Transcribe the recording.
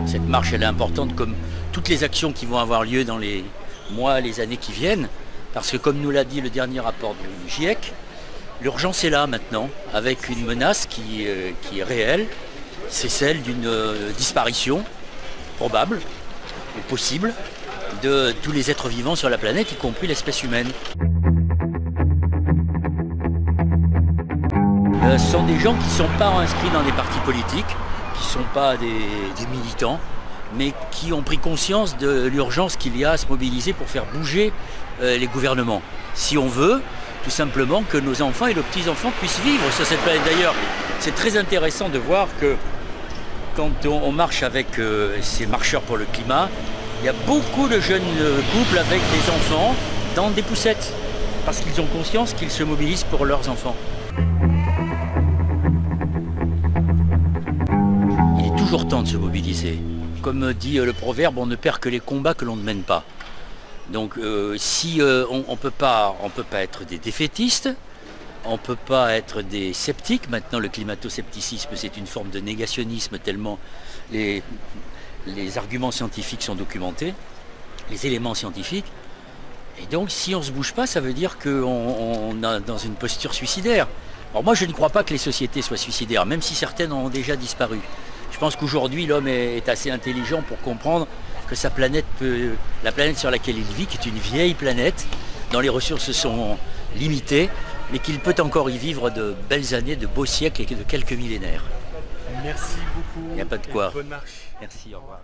Cette marche, elle est importante comme toutes les actions qui vont avoir lieu dans les mois, les années qui viennent. Parce que comme nous l'a dit le dernier rapport du GIEC, l'urgence est là maintenant, avec une menace qui est réelle. C'est celle d'une disparition probable ou possible de tous les êtres vivants sur la planète, y compris l'espèce humaine. Ce sont des gens qui ne sont pas inscrits dans des partis politiques, qui ne sont pas des militants, mais qui ont pris conscience de l'urgence qu'il y a à se mobiliser pour faire bouger les gouvernements. Si on veut, tout simplement, que nos enfants et nos petits-enfants puissent vivre sur cette planète. D'ailleurs, c'est très intéressant de voir que quand on marche avec ces marcheurs pour le climat, il y a beaucoup de jeunes couples avec des enfants dans des poussettes, parce qu'ils ont conscience qu'ils se mobilisent pour leurs enfants. Il est toujours temps de se mobiliser. Comme dit le proverbe, on ne perd que les combats que l'on ne mène pas. Donc si on peut pas être des défaitistes, on ne peut pas être des sceptiques. Maintenant, le climato-scepticisme, c'est une forme de négationnisme tellement les arguments scientifiques sont documentés, les éléments scientifiques. Et donc, si on ne se bouge pas, ça veut dire qu'on est dans une posture suicidaire. Alors moi, je ne crois pas que les sociétés soient suicidaires, même si certaines ont déjà disparu. Je pense qu'aujourd'hui, l'homme est assez intelligent pour comprendre que sa planète la planète sur laquelle il vit, qui est une vieille planète, dont les ressources sont limitées, mais qu'il peut encore y vivre de belles années, de beaux siècles et de quelques millénaires. Merci beaucoup. Il n'y a pas de quoi. Bonne marche. Merci, au revoir.